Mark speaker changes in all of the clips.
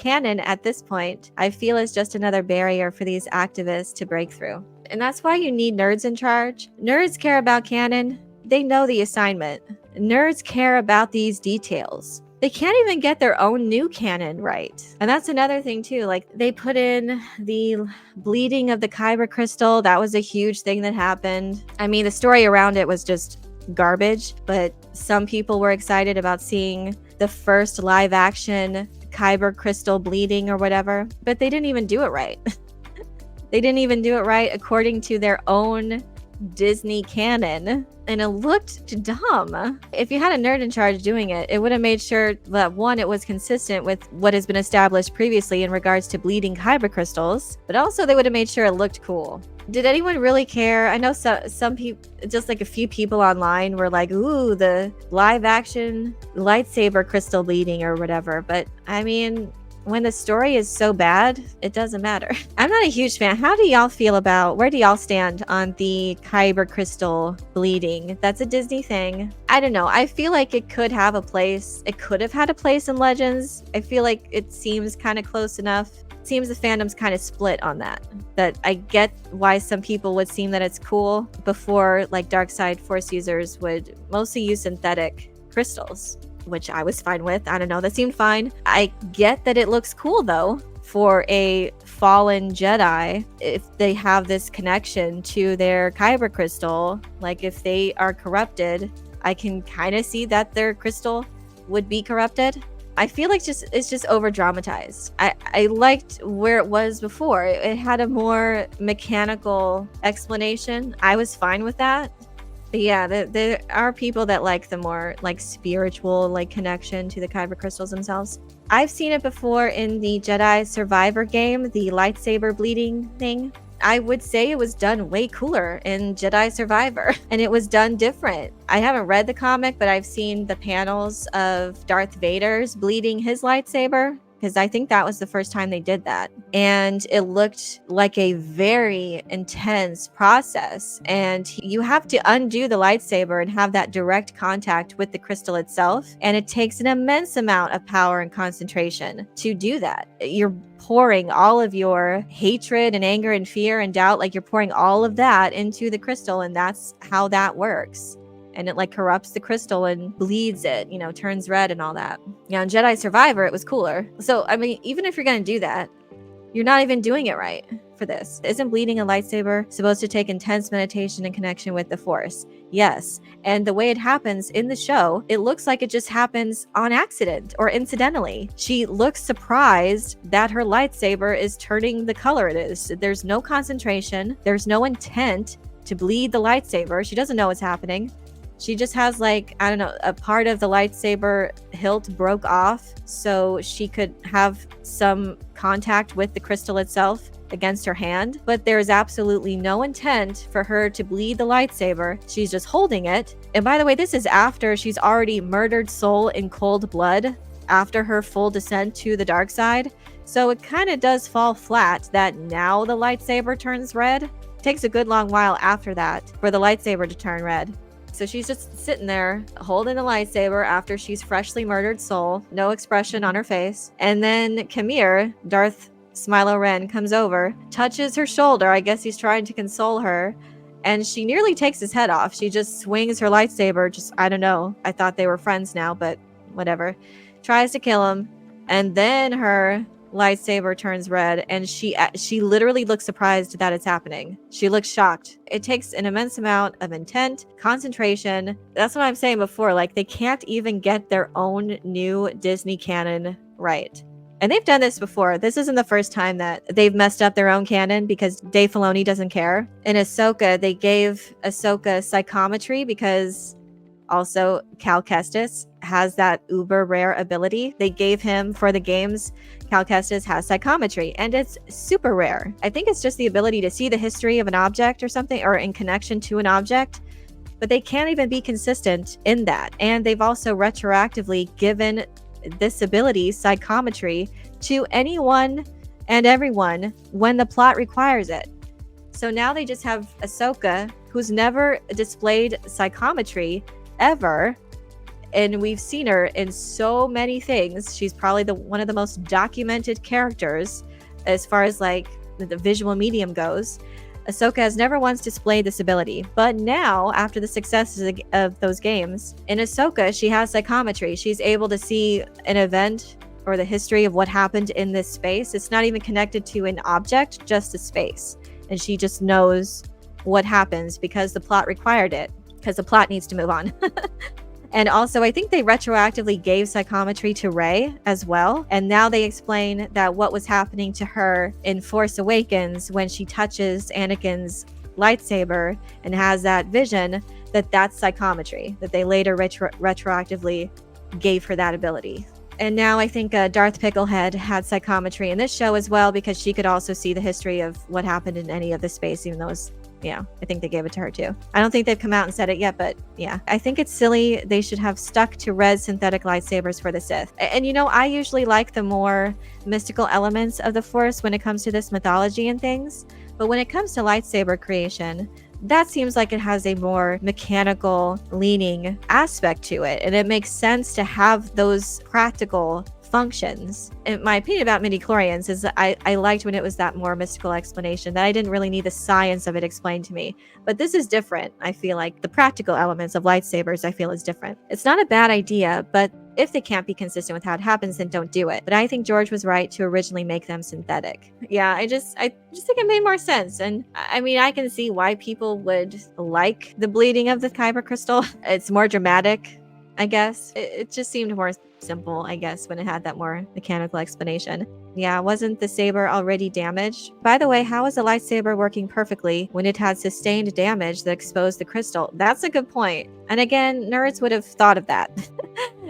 Speaker 1: canon at this point, I feel, is just another barrier for these activists to break through. And that's why you need nerds in charge. Nerds care about canon. They know the assignment. Nerds care about these details. They can't even get their own new canon right. And that's another thing too. Like, they put in the bleeding of the Kyber crystal. That was a huge thing that happened. I mean, the story around it was just garbage, but some people were excited about seeing the first live action Kyber crystal bleeding or whatever, but they didn't even do it right. They didn't even do it right according to their own Disney canon, and it looked dumb. If you had a nerd in charge doing it, it would have made sure that, one, it was consistent with what has been established previously in regards to bleeding Kyber crystals, but also they would have made sure it looked cool. Did anyone really care? I know some people, just like a few people online were like, ooh, the live action lightsaber crystal bleeding or whatever, but I mean, when the story is so bad, it doesn't matter. I'm not a huge fan. How do y'all feel about, where do y'all stand on the Kyber crystal bleeding? That's a Disney thing. I don't know. I feel like it could have a place. It could have had a place in Legends. I feel like it seems kind of close enough. It seems the fandom's kind of split on that. That I get why some people would seem that it's cool. Before, like, dark side Force users would mostly use synthetic crystals, which I was fine with. I don't know, that seemed fine. I get that it looks cool though for a fallen Jedi if they have this connection to their Kyber crystal. Like, if they are corrupted, I can kind of see that their crystal would be corrupted. I feel like it's just over dramatized. I liked where it was before. It had a more mechanical explanation. I was fine with that. But yeah, there are people that like the more like spiritual like connection to the Kyber crystals themselves. I've seen it before in the Jedi Survivor game, the lightsaber bleeding thing. I would say it was done way cooler in Jedi Survivor, and it was done different. I haven't read the comic, but I've seen the panels of Darth Vader's bleeding his lightsaber, because I think that was the first time they did that. And it looked like a very intense process. And you have to undo the lightsaber and have that direct contact with the crystal itself. And it takes an immense amount of power and concentration to do that. You're pouring all of your hatred and anger and fear and doubt, like you're pouring all of that into the crystal, and that's how that works. And it like corrupts the crystal and bleeds it, you know, turns red and all that. Now in Jedi Survivor, it was cooler. So, I mean, even if you're going to do that, you're not even doing it right for this. Isn't bleeding a lightsaber supposed to take intense meditation and connection with the Force? Yes. And the way it happens in the show, it looks like it just happens on accident or incidentally. She looks surprised that her lightsaber is turning the color it is. There's no concentration. There's no intent to bleed the lightsaber. She doesn't know what's happening. She just has, like, I don't know, a part of the lightsaber hilt broke off so she could have some contact with the crystal itself against her hand. But there's absolutely no intent for her to bleed the lightsaber. She's just holding it. And by the way, this is after she's already murdered Soul in cold blood, after her full descent to the dark side. So it kind of does fall flat that now the lightsaber turns red. It takes a good long while after that for the lightsaber to turn red. So she's just sitting there holding the lightsaber after she's freshly murdered Soul, no expression on her face. And then Kamir, Darth Smilo Ren, comes over, touches her shoulder. I guess he's trying to console her. And she nearly takes his head off. She just swings her lightsaber. Just, I don't know. I thought they were friends now, but whatever. Tries to kill him. And then her lightsaber turns red, and she literally looks surprised that it's happening. She looks shocked. It takes an immense amount of intent, concentration. That's what I'm saying before. Like, they can't even get their own new Disney canon right. And they've done this before. This isn't the first time that they've messed up their own canon because Dave Filoni doesn't care. In Ahsoka, they gave Ahsoka psychometry because also Cal Kestis has that uber rare ability. They gave him for the games. Cal Kestis has psychometry, and it's super rare. I think it's just the ability to see the history of an object or something, or in connection to an object, but they can't even be consistent in that. And they've also retroactively given this ability, psychometry, to anyone and everyone when the plot requires it. So now they just have Ahsoka, who's never displayed psychometry ever, And we've seen her in so many things. She's probably one of the most documented characters as far as like the visual medium goes. Ahsoka has never once displayed this ability, but now, after the successes of those games, in Ahsoka, she has psychometry. She's able to see an event or the history of what happened in this space. It's not even connected to an object, just a space. And she just knows what happens because the plot required it, because the plot needs to move on. And also, I think they retroactively gave psychometry to Rey as well. And now they explain that what was happening to her in Force Awakens when she touches Anakin's lightsaber and has that vision, that's psychometry, that they later retroactively gave her that ability. And now I think Darth Picklehead had psychometry in this show as well, because she could also see the history of what happened in any of the space, even though it was, yeah, I think they gave it to her too. I don't think they've come out and said it yet, but yeah. I think it's silly. They should have stuck to red synthetic lightsabers for the Sith. And you know, I usually like the more mystical elements of the Force when it comes to this mythology and things. But when it comes to lightsaber creation, that seems like it has a more mechanical leaning aspect to it. And it makes sense to have those practical functions. And my opinion about midichlorians is that I liked when it was that more mystical explanation, that I didn't really need the science of it explained to me. But this is different. I feel like the practical elements of lightsabers, I feel, is different. It's not a bad idea, but if they can't be consistent with how it happens, then don't do it. But I think George was right to originally make them synthetic. Yeah, I just think it made more sense. And I mean, I can see why people would like the bleeding of the Kyber crystal. It's more dramatic, I guess. It just seemed more simple, I guess, when it had that more mechanical explanation. Yeah, wasn't the saber already damaged? By the way, how is a lightsaber working perfectly when it had sustained damage that exposed the crystal? That's a good point. And again, nerds would have thought of that.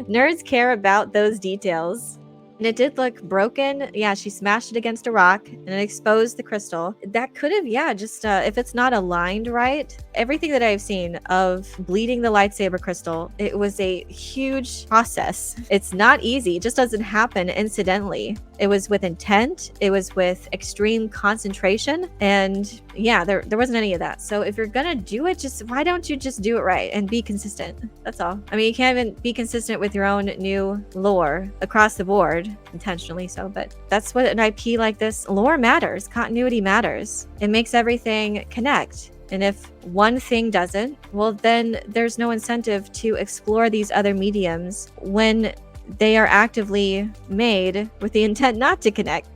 Speaker 1: Nerds care about those details. And it did look broken. Yeah, she smashed it against a rock and it exposed the crystal. That could have, yeah, just if it's not aligned right. Everything that I've seen of bleeding the lightsaber crystal, it was a huge process. It's not easy. It just doesn't happen incidentally. It was with intent. It was with extreme concentration. And yeah, there wasn't any of that. So if you're gonna do it, why don't you just do it right and be consistent? That's all. I mean, you can't even be consistent with your own new lore across the board, intentionally so, but that's what an IP like this, lore matters, continuity matters. It makes everything connect. And if one thing doesn't, well, then there's no incentive to explore these other mediums when they are actively made with the intent not to connect.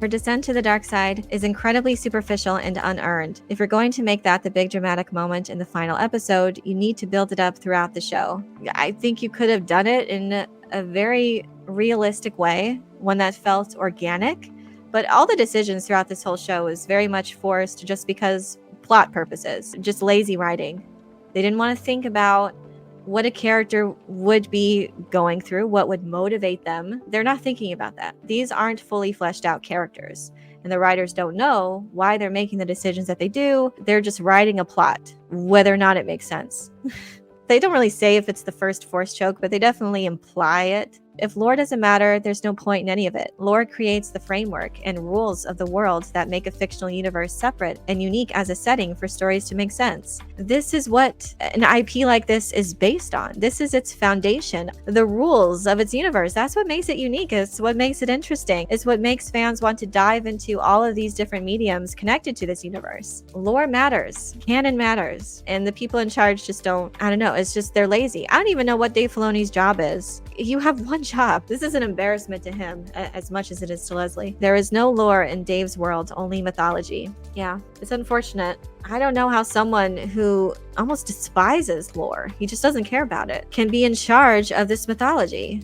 Speaker 1: Her descent to the dark side is incredibly superficial and unearned. If you're going to make that the big dramatic moment in the final episode, you need to build it up throughout the show. I think you could have done it in a very realistic way, one that felt organic, but all the decisions throughout this whole show was very much forced just because plot purposes, just lazy writing. They didn't want to think about what a character would be going through, what would motivate them. They're not thinking about that. These aren't fully fleshed out characters, and the writers don't know why they're making the decisions that they do. They're just writing a plot, whether or not it makes sense. They don't really say if it's the first Force choke, but they definitely imply it. If lore doesn't matter, there's no point in any of it. Lore creates the framework and rules of the world that make a fictional universe separate and unique as a setting for stories to make sense. This is what an IP like this is based on. This is its foundation, the rules of its universe. That's what makes it unique. It's what makes it interesting. It's what makes fans want to dive into all of these different mediums connected to this universe. Lore matters. Canon matters. And the people in charge just don't, I don't know, it's just they're lazy. I don't even know what Dave Filoni's job is. You have one job. This is an embarrassment to him as much as it is to Leslie. There is no lore in Dave's world, only mythology. Yeah, it's unfortunate. I don't know how someone who almost despises lore, he just doesn't care about it, can be in charge of this mythology.